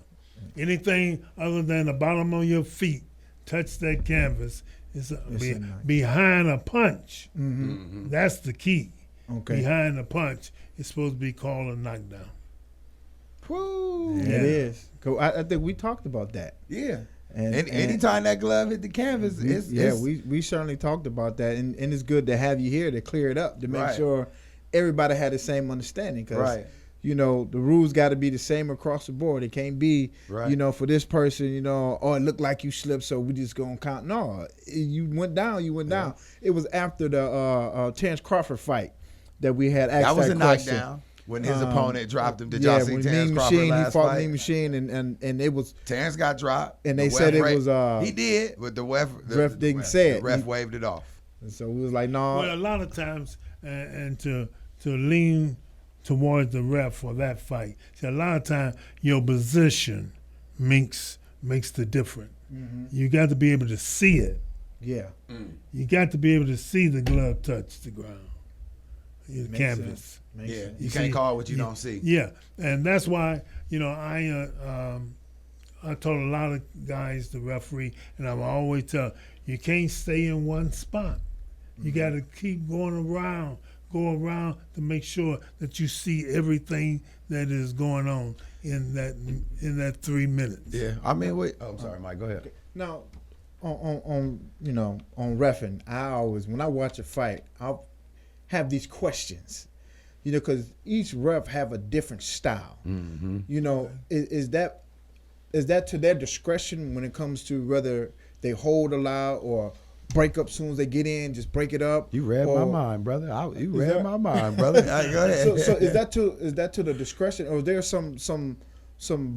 Anything other than the bottom of your feet touch that canvas is a knock. behind a punch. Mm-hmm. That's the key. Okay. Behind the punch, it's supposed to be called a knockdown. Woo. It is. I think we talked about that. Yeah. And, And anytime that glove hit the canvas, we certainly talked about that, and it's good to have you here to clear it up to make Right. sure everybody had the same understanding. Cause, Right. you know, the rules got to be the same across the board. It can't be, Right. you know, for this person, you know, oh, it looked like you slipped, so we just gonna count. No, you went down. You went down. It was after the Terrence Crawford fight that we had asked that was a question. knockdown when his opponent dropped him. Did Yeah, y'all see when Terrence Mean Crawford Machine, he last fought fight? Mean Machine, and it was Terrence got dropped. And they The said ref it was, he did, but the ref didn't say the it. ref He- waved it off. so we was like, no. Well, a lot of times, and to lean towards the ref for that fight. See, a lot of times your position makes the difference. You got to be able to see it. Yeah. You got to be able to see the glove touch the ground, the Makes canvas. sense. Makes Yeah, sense. you see, can't call what you don't see. Yeah, and that's why I told a lot of guys, the referee, and I will always tell you can't stay in one spot. You got to keep go around to make sure that you see everything that is going on in that 3 minutes. Yeah, I mean, wait. Oh, I'm sorry, Mike. Go ahead. Now, on you know, on reffing, I always, when I watch a fight, I'll have these questions, you know, because each ref have a different style. You know, is that to their discretion when it comes to whether they hold a lot or break up soon as they get in, just break it up? You read or- my mind, brother. You Is read that- my mind, brother. All right, go ahead. So is that to the discretion, or is there some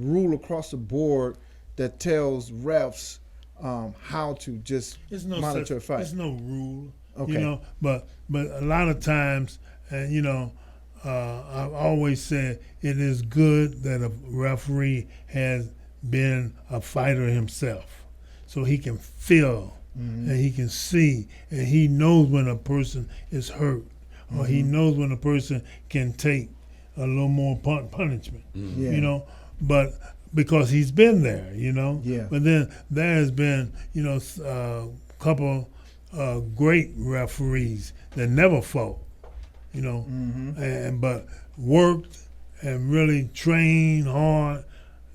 rule across the board that tells refs how to just There's no monitor a fight? There's no rule, Okay. you know. But a lot of times, you know, I've always said it is good that a referee has been a fighter himself, so he can feel and he can see and he knows when a person is hurt, or he knows when a person can take a little more punishment. Yeah. You know, but because he's been there, you know. Yeah. But then there has been, you know, couple great referees that never fought, you know, but worked and really trained hard.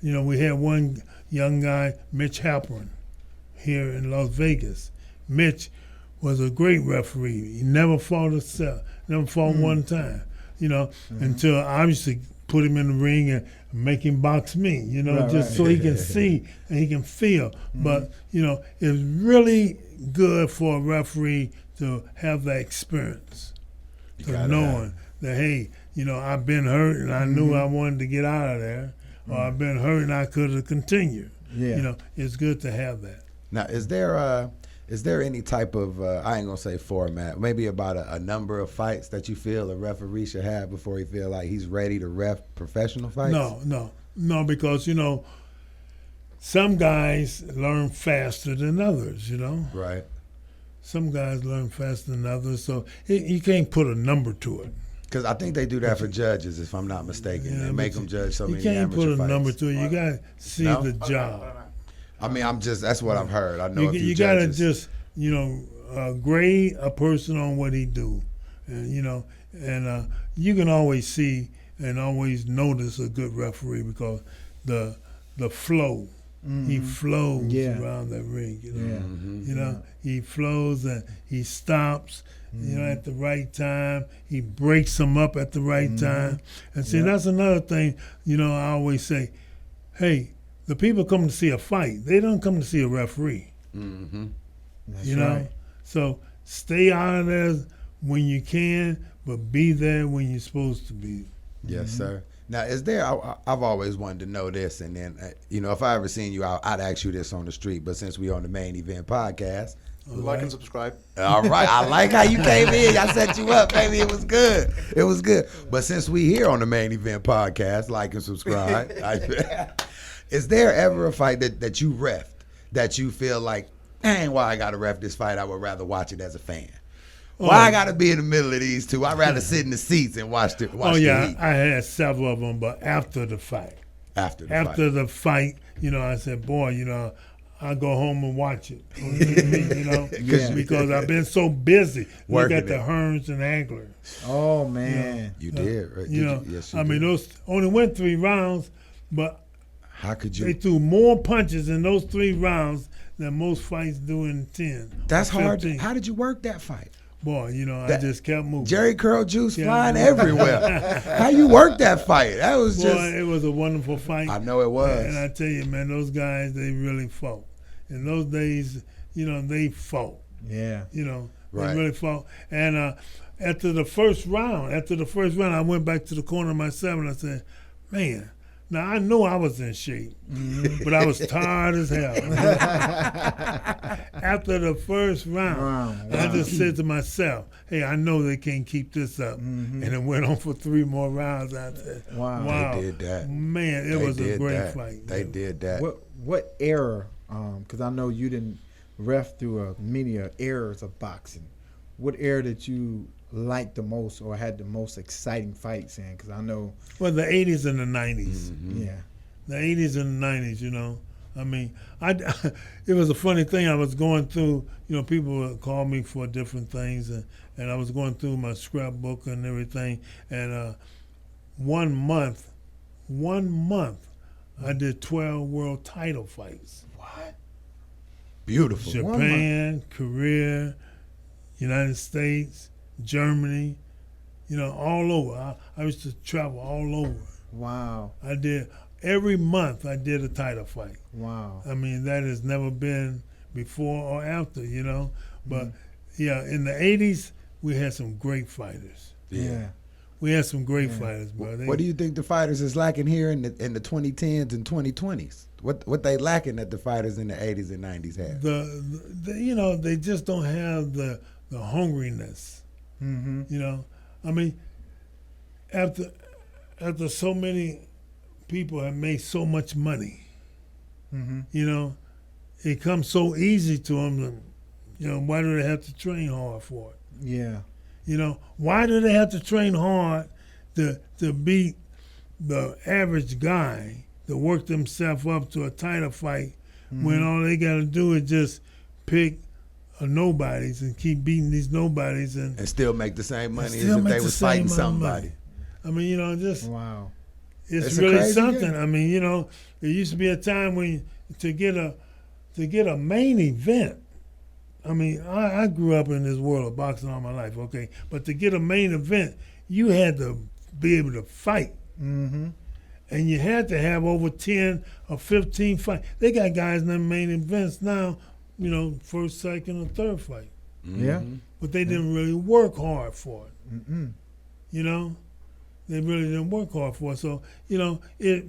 You know, we had one young guy, Mitch Halperin, here in Las Vegas. Mitch was a great referee. He never fought one time, until I obviously put him in the ring and make him box me, so he can see and he can feel. But, it's really good for a referee to have that experience, to knowing that, hey, I've been hurt and I knew I wanted to get out of there, or I've been hurt and I could have continued. Yeah. It's good to have that. Now, is there any type of, I ain't going to say format, maybe about a number of fights that you feel a referee should have before he feel like he's ready to ref professional fights? No, because, some guys learn faster than others, Right. Some guys learn faster than others, so you can't put a number to it. Because I think they do that for judges, if I'm not mistaken. Yeah, they make them judge so many amateur fights. You can't put a number to it. You got to see the job. I mean, that's what I've heard. I know you got to just, grade a person on what he do. And, you can always see and always notice a good referee because the flow. He flows around that ring, he flows and he stops, at the right time. He breaks them up at the right time. And see, that's another thing, I always say, hey, the people come to see a fight. They don't come to see a referee. That's right. So stay out of there when you can, but be there when you're supposed to be. Yes, sir. Now, I've always wanted to know this, and then, if I ever seen you out, I'd ask you this on the street, but since we on the Main Event podcast. Like and subscribe. All right. I like how you came in. I set you up, baby. It was good. But since we here on the Main Event podcast, like and subscribe. Is there ever a fight that you refed that you feel like, dang, why I got to ref this fight? I would rather watch it as a fan. Why I got to be in the middle of these two? I'd rather sit in the seats and watch the heat. I had several of them, but after the fight. After the fight, I said, boy, I'll go home and watch it. Because I've been so busy. Look at the Hearns and Hagler. Oh, man. You did, right? Yes, you did. Those only went 3 rounds, but how could you? They threw more punches in those 3 rounds than most fights do in 10. That's hard. How did you work that fight? Boy, I just kept moving. Jerry curl juice flying everywhere. How you work that fight? That was it was a wonderful fight. I know it was. And I tell you, man, those guys, they really fought. In those days, they fought. Yeah. They really fought. And after the first round, I went back to the corner myself and I said, man, now I know I was in shape, but I was tired as hell. After the first round, I just said to myself, hey, I know they can't keep this up. And it went on for 3 more rounds. I said, wow. They did that. Man, it was a great fight. They did that. What era, because I know you didn't ref through many eras of boxing. What era did you like the most or had the most exciting fights in? Because I know. Well, the 80s and the 90s. Yeah. The 80s and the 90s, I mean, it was a funny thing. I was going through, people would call me for different things, and I was going through my scrapbook and everything. And 1 month, I did 12 world title fights. What? Beautiful. Japan, Korea, United States, Germany, all over. I used to travel all over. Wow. I did. Every month I did a title fight. Wow. I mean, that has never been before or after, But, in the 80s, we had some great fighters. Yeah. We had some great fighters, bro. What do you think the fighters is lacking here in the 2010s and 2020s? What they lacking that the fighters in the 80s and 90s have? They just don't have the hungriness. I mean, after so many people have made so much money, it comes so easy to them. Why do they have to train hard for it? Yeah. Why do they have to train hard to beat the average guy to work themselves up to a title fight when all they got to do is just pick nobodies and keep beating these nobodies and still make the same money as if they was fighting somebody? I mean, wow. It's really something. Game. I mean, there used to be a time when to get a main event I mean, I grew up in this world of boxing all my life, okay? But to get a main event, you had to be able to fight. Mm-hmm. And you had to have over 10 or 15 fights. They got guys in the main events now, you know, first, second, or third fight. Yeah. But they didn't really work hard for it. Mm-mm. You know? They really didn't work hard for it. So, you know,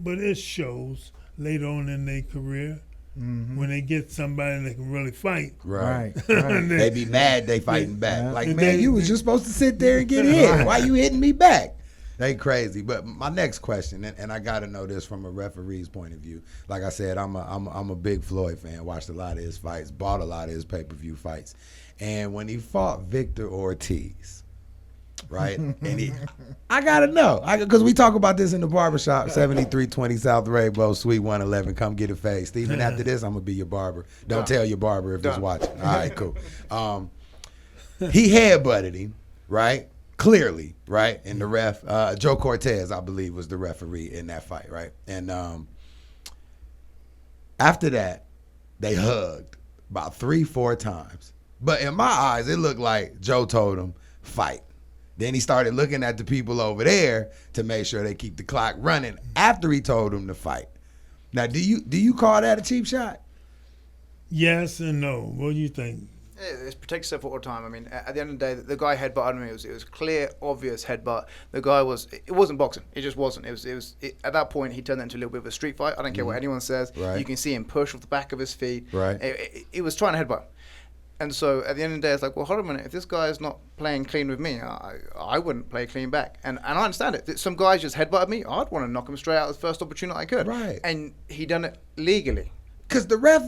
but it shows later on in their career when they get somebody that can really fight. Right. They be mad they fighting back. Yeah. Like, And man, they- you was just supposed to sit there and get hit. Why you hitting me back? They crazy. But my next question, and I got to know this from a referee's point of view. Like I said, I'm a big Floyd fan. Watched a lot of his fights. Bought a lot of his pay-per-view fights. And when he fought Victor Ortiz, right? And I got to know. Because we talk about this in the barbershop, 7320 South Rainbow, Suite 111. Come get a fade. Stephen, after this, I'm going to be your barber. Don't tell your barber if he's watching. All right, cool. He headbutted him, right? Clearly, right? And the ref, Joe Cortez, I believe, was the referee in that fight, right? And after that, they hugged about 3-4 times. But in my eyes, it looked like Joe told him, fight. Then he started looking at the people over there to make sure they keep the clock running after he told him to fight. Now, do you call that a cheap shot? Yes and no. What do you think? It's protect yourself all the time. I mean, at the end of the day, the guy headbutted me. It was clear, obvious headbutt. The guy it wasn't boxing. It just wasn't. At that point, he turned that into a little bit of a street fight. I don't care what anyone says. Right. You can see him push off the back of his feet. Right. It was trying to headbutt. And so at the end of the day, it's like, well, hold on a minute. If this guy is not playing clean with me, I wouldn't play clean back. And I understand it. Some guys just headbutted me. I'd want to knock him straight out the first opportunity I could. Right. And he done it legally. Because the ref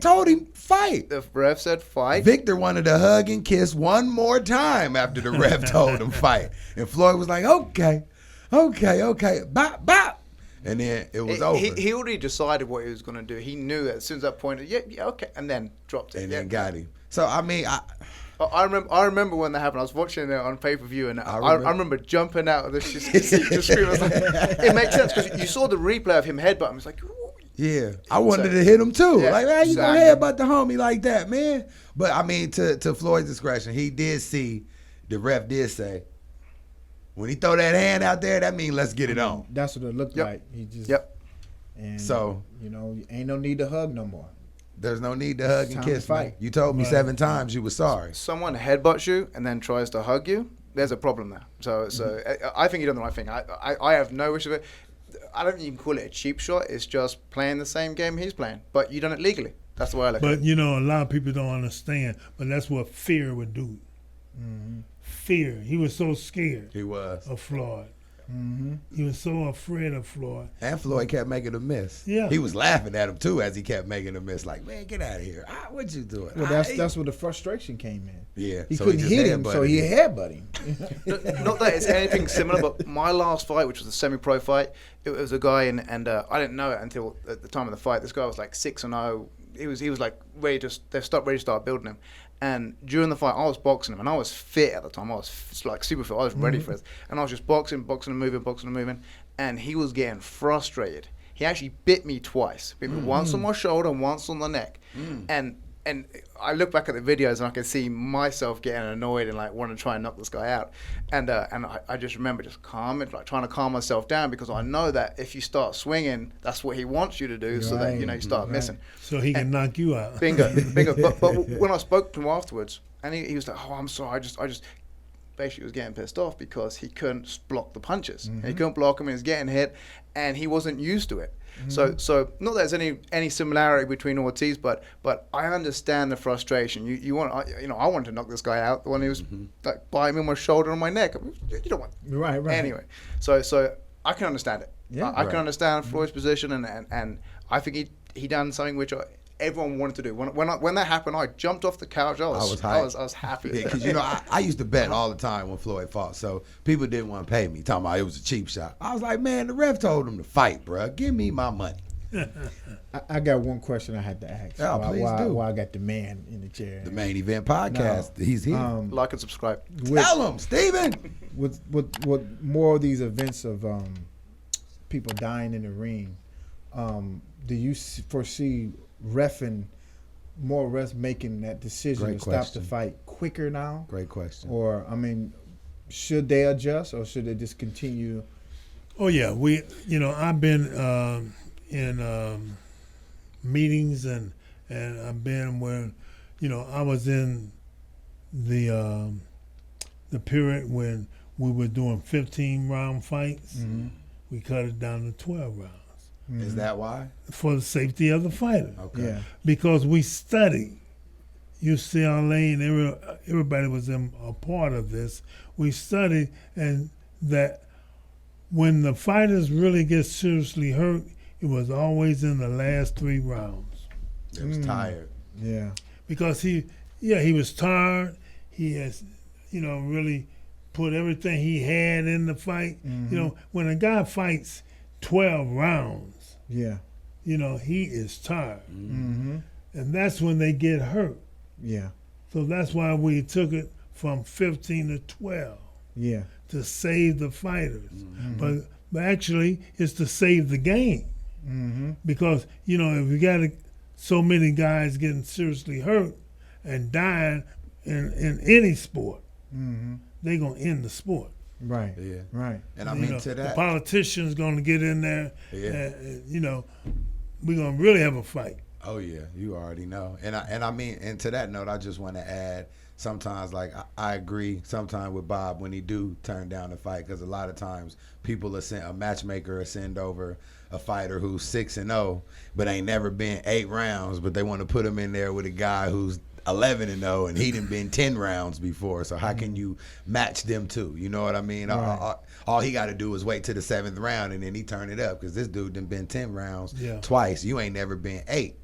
told him fight. The ref said fight. Victor wanted to hug and kiss one more time after the ref told him fight. And Floyd was like, okay, bop, bop. And then it was over. He already decided what he was going to do. He knew that as soon as that point, yeah, okay, and then dropped it. And then got him. So, I mean, I remember when that happened. I was watching it on pay-per-view, and I remember jumping out of the seat to scream. I was like, it makes sense, because you saw the replay of him headbutting. It's like, yeah, I wanted to hit him too. Yeah, like, man, you gonna exactly. headbutt the homie like that, man? But I mean, to Floyd's discretion, he did see, the ref did say, when he throw that hand out there, that means let's get it on. That's what it looked like. He just and so you know, ain't no need to hug no more. There's no need to hug and Time to kiss. fight. Man. You told me 7 times you were sorry. Someone headbutts you and then tries to hug you. There's a problem there. So I think he done the right thing. I have no issue with it. I don't even call it a cheap shot. It's just playing the same game he's playing. But you done it legally. That's the way I look at it. But, you know, a lot of people don't understand. But that's what fear would do. Mm-hmm. Fear. He was so scared He was. of Floyd. Mm-hmm. He was so afraid of Floyd. And Floyd kept making a miss. Yeah. He was laughing at him, too, as he kept making a miss. Like, man, get out of here. What you doing? Well, that's where the frustration came in. Yeah. He so couldn't just hit him, headbutted so he headbutt him. Not that it's anything similar, but my last fight, which was a semi-pro fight, it was a guy, and I didn't know it until at the time of the fight. This guy was like 6-0. He was like ready to start building him. And during the fight, I was boxing him, and I was fit at the time. I was like super fit. I was ready for it, and I was just boxing and moving, and he was getting frustrated. He actually bit me twice. Bit me once on my shoulder and once on the neck. And I look back at the videos and I can see myself getting annoyed and like wanting to try and knock this guy out. And I just remember just trying to calm myself down, because I know that if you start swinging, that's what he wants you to do, so that you start missing. So he can knock you out. Bingo. But when I spoke to him afterwards, and he was like, "Oh, I'm sorry. I just basically was getting pissed off because he couldn't block the punches. He couldn't block them. He was getting hit, and he wasn't used to it. So not that there's any similarity between Ortiz, but I understand the frustration. I wanted to knock this guy out when he was like biting me on my shoulder and my neck. You don't want Right. anyway. So I can understand it. Yeah. I can understand Floyd's position, and I think he done something which everyone wanted to do. When that happened, I jumped off the couch. I was happy. Yeah, because I used to bet all the time when Floyd fought, so people didn't want to pay me, talking about it was a cheap shot. I was like, man, the ref told him to fight, bro. Give me my money. I got one question I had to ask. Oh, please do. Why I got the man in the chair? The Main Event Podcast, he's here. Like and subscribe. Tell him, Steven. With more of these events of people dying in the ring, do you foresee reffing more or less making that decision Great to stop question. the fight quicker now? Great question. Or, I mean, should they adjust or should they just continue? Oh yeah, I've been in meetings and I've been where, I was in the period when we were doing 15-round fights. Mm-hmm. We cut it down to 12 rounds Is that why? for the safety of the fighter. Okay. Yeah. Because we studied. UCLA and everybody was a part of this. We studied, and that when the fighters really get seriously hurt, it was always in the last 3 rounds. It was tired. Yeah. Because he was tired. He has, really put everything he had in the fight. Mm-hmm. When a guy fights 12 rounds, Yeah. he is tired. Mm-hmm. And that's when they get hurt. Yeah. So that's why we took it from 15 to 12 Yeah. to save the fighters. Mm-hmm. But actually, it's to save the game. Mm-hmm. Because, if you got so many guys getting seriously hurt and dying in any sport, Mm-hmm. they're going to end the sport. Right. Yeah. Right. And I mean, to The that. politicians going to get in there. Yeah. We're going to really have a fight. Oh yeah, you already know. And I mean, and to that note, I just want to add. Sometimes, like I agree. Sometimes with Bob when he do turn down the fight, because a lot of times people a matchmaker will send over a fighter who's 6-0, but ain't never been 8 rounds, but they want to put him in there with a guy who's 11-0 and he done been 10 rounds before. So how can you match them two? You know what I mean? Right. All he got to do is wait to the 7th round and then he turn it up, because this dude done been 10 rounds twice. You ain't never been 8.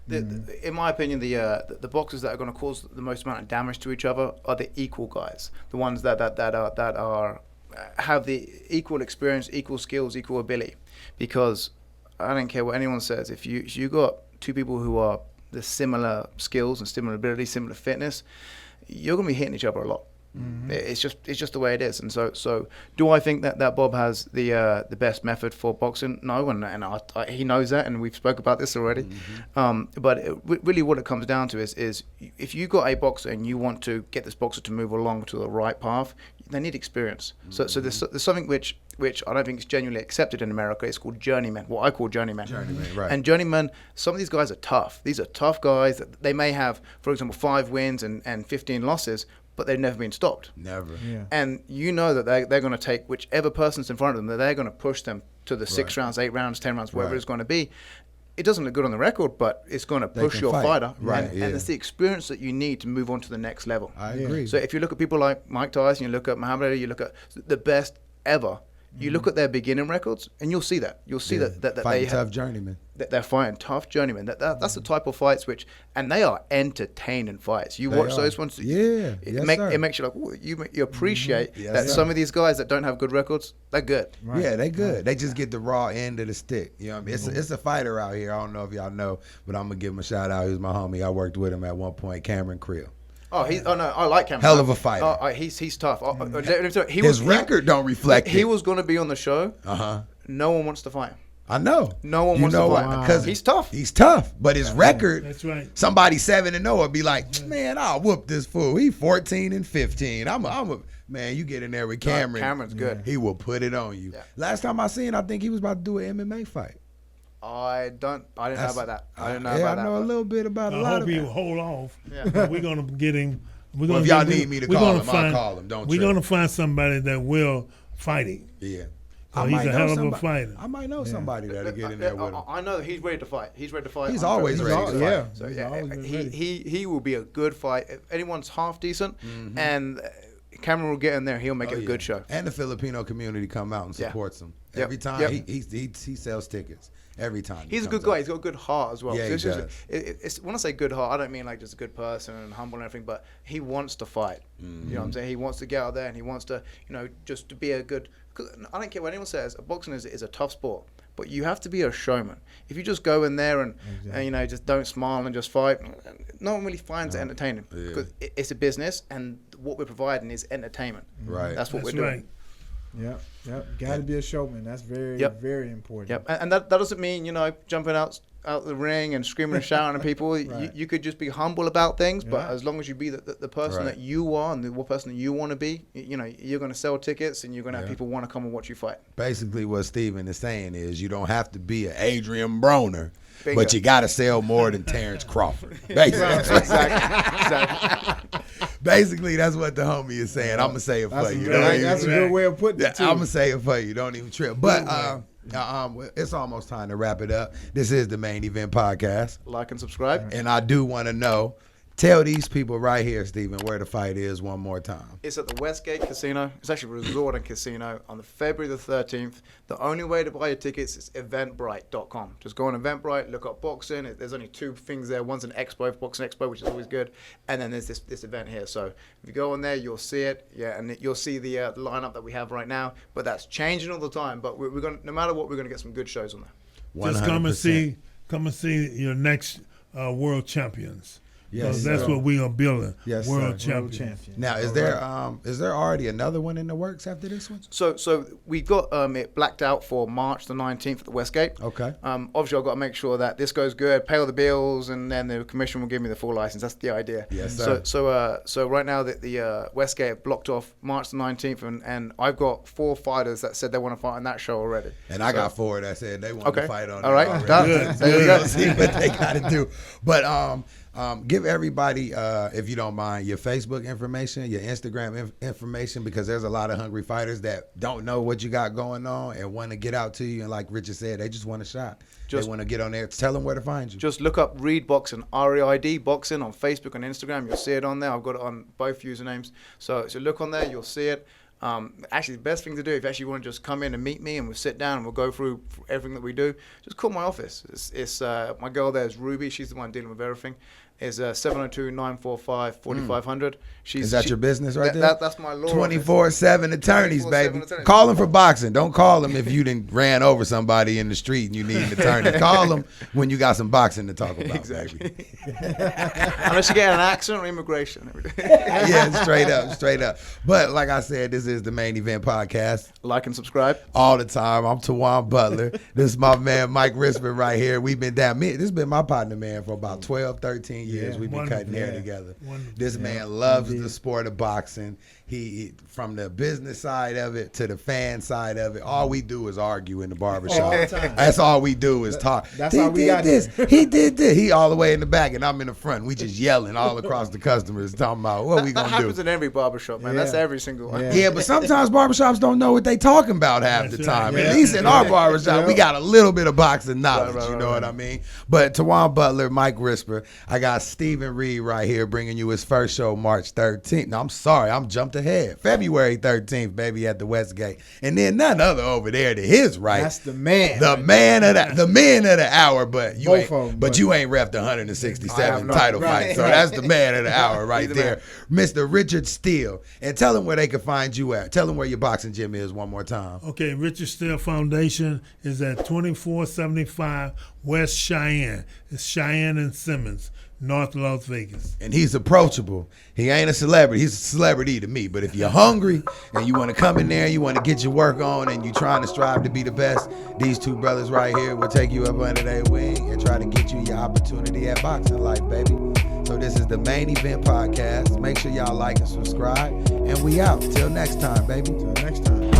In my opinion, the boxers that are going to cause the most amount of damage to each other are the equal guys, the ones that are have the equal experience, equal skills, equal ability. Because I don't care what anyone says, if you got 2 people who are the similar skills and similar ability, similar fitness, you're going to be hitting each other a lot. Mm-hmm. It's just the way it is. And so do I think that Bob has the best method for boxing? No, and he knows that, and we've spoke about this already. Mm-hmm. But really what it comes down to is if you got a boxer and you want to get this boxer to move along to the right path, they need experience. Mm-hmm. So there's something which I don't think is genuinely accepted in America. It's called journeymen, what I call journeymen. Journeymen, right. And journeymen, some of these guys are tough. These are tough guys. They may have, for example, 5 wins and 15 losses, but they've never been stopped. Never. Yeah. And you know that they're going to take whichever person's in front of them, that they're going to push them to the 6 rounds, 8 rounds, 10 rounds, whatever it's going to be. It doesn't look good on the record, but it's going to push your fighter. Right, and it's the experience that you need to move on to the next level. I agree. So if you look at people like Mike Tyson, you look at Muhammad Ali, you look at the best ever, you look at their beginning records, and you'll see that. You'll see that fighting they tough have, journeymen. that they're fighting tough journeymen. That's the type of fights and they are entertaining fights. You watch those ones. Yeah. It makes you like, ooh, you appreciate Yes, that sir. some of these guys that don't have good records, they're good. Right. Yeah, they good. They just get the raw end of the stick. You know what I mean? It's a fighter out here. I don't know if y'all know, but I'm going to give him a shout out. He was my homie. I worked with him at one point, Cameron Creel. Oh, no, I like Cameron. Hell of a fighter. Oh, he's tough. His record don't reflect He it. was going to be on the show. Uh-huh. No one wants to fight him. I know. No one wants to fight him. Because He's tough. He's tough, but his record, That's right. somebody 7-0 would be like, man, I'll whoop this fool. He 14-15. I'm a man. You get in there with Cameron. Cameron's good. He will put it on you. Yeah. Last time I seen, I think he was about to do an MMA fight. I didn't know about that. I didn't know Yeah, about that. I know a little bit about a I lot hope of he it. will hold off. Yeah. But we're going to get him. Well, if y'all need me to call him, I'll call him. Don't We're trip. going to find somebody that will fight him. Yeah. So he's a hell of a fighter. I might know somebody that'll get in there with him. I know that he's ready to fight. He's ready to fight. He's I'm always sure ready to fight. Yeah. So He's yeah, always been ready. he will be a good fight. If anyone's half decent, and Cameron will get in there, he'll make it a good show. And the Filipino community come out and Yeah. supports him. Yep. Every time Yep. he sells tickets. Every time. He's a comes good guy. out. He's got a good heart as well. Yeah, So he it's when I say good heart, I don't mean like just a good person and humble and everything, but he wants to fight. You know what I'm saying? He wants to get out there and he wants to, just to be a good. Cause I don't care what anyone says. Boxing is a tough sport, but you have to be a showman. If you just go in there and just don't smile and just fight, no one really finds it entertaining because it's a business and what we're providing is entertainment. Right. That's what That's we're doing. right. Yep. Got to be a showman. That's very, Yep. very important. Yep, and that doesn't mean jumping out out the ring and screaming and shouting at people. Right. You could just be humble about things, but Yeah. as long as you be the person Right. that you are and the person that you want to be, you know, you're going to sell tickets and you're going to have people want to come and watch you fight. Basically, what Steven is saying is you don't have to be an Adrian Broner, Bingo. but you got to sell more than Terrence Crawford. Basically, Exactly. basically, that's what the homie is saying. I'm gonna say it for That's, you. that's a good way of putting it, too. I'm gonna say it for you. Don't even trip. But it's almost time to wrap it up. This is the Main Event Podcast, Like and subscribe. and I do want to know. Tell these people right here, Steven, where the fight is one more time. It's at the Westgate Casino. It's actually a resort and casino on the February the 13th. The only way to buy your tickets is eventbrite.com. Just go on Eventbrite, look up boxing. There's only two things there. One's an expo, boxing expo, which is always good. And then there's this event here. So if you go on there, you'll see it. Yeah, and you'll see the lineup that we have right now. But that's changing all the time. But we're going, no matter what, we're going to get some good shows on there. 100%. Just come and see your next world champions. Yes, That's sir. what we are building. Yes, world sir. World champions. champion. Now, is there already another one in the works after this one? So we got it blacked out for March the 19th at the Westgate. Okay. Obviously, I've got to make sure that this goes good, pay all the bills, and then the commission will give me the full license. That's the idea. Yes, sir. So right now the Westgate have blocked off March the 19th, and I've got 4 fighters that said they want to fight on that show already. And I got 4 that said they want to Okay. fight on All it right. already. Done. Good. There we We're go. gonna see what they got to do. But give everybody, if you don't mind, your Facebook information, your Instagram information, because there's a lot of hungry fighters that don't know what you got going on and want to get out to you. And like Richard said, they just want a shot. They want to get on there. Tell them where to find you. Just look up Reid Boxing, REID Boxing on Facebook and Instagram. You'll see it on there. I've got it on both usernames. So look on there. You'll see it. Actually, the best thing to do, if you actually want to just come in and meet me and we'll sit down and we'll go through everything that we do, just call my office. It's my girl there is Ruby. She's the one dealing with everything. Is 702-945-4500. Is that your business right there? That's my law. 24/7 attorneys, 24/7 baby. attorneys. Call them for boxing. Don't call them if you didn't ran over somebody in the street and you need an attorney. Call them when you got some boxing to talk about, Exactly. baby. Unless you get an accident or immigration. Yeah, straight up. But like I said, this is the Main Event Podcast. Like and subscribe. All the time. I'm Tawan Butler. This is my man Mike Risper right here. We've been down. This has been my partner, man, for about 12, 13 years. We've been Wonderful. cutting hair Yeah. together. Wonderful. This man loves the sport of boxing. He from the business side of it to the fan side of it. All we do is argue in the barbershop. All the time. That's all we do is talk. That's he how we did got this. here. He did this. He all the way in the back, and I'm in the front. We just yelling all across the customers, talking about what we That gonna happens do. in every barbershop, man. Yeah. That's every single one. Yeah. Yeah, but sometimes barbershops don't know what they talking about half the That's right. time. Yeah. At least in our barbershop, we got a little bit of boxing knowledge. Right, You know what I mean? But Tawan Butler, Mike Risper, I got Steven Reid right here bringing you his first show March 13th. No, I'm sorry, I'm jumped ahead. February 13th, baby, at the Westgate, and then none other over there to his right. That's the man. The man of the man of the hour, but you Both ain't, of 'em, but but- you ain't repped I 167 have not. title Right. fights, so that's the man of the hour right He's the there, Mr. Richard Steele. And tell him where they can find you at. Tell them where your boxing gym is one more time. Okay, Richard Steele Foundation is at 2475 West Cheyenne. It's Cheyenne and Simmons, North Las Vegas. And he's approachable. He ain't a celebrity. He's a celebrity to me. But if you're hungry and you want to come in there, you want to get your work on, and you trying to strive to be the best, these two brothers right here will take you up under their wing and try to get you your opportunity at boxing life, baby. So this is the Main Event Podcast. Make sure y'all like and subscribe. And we out. Till next time, baby. Till next time.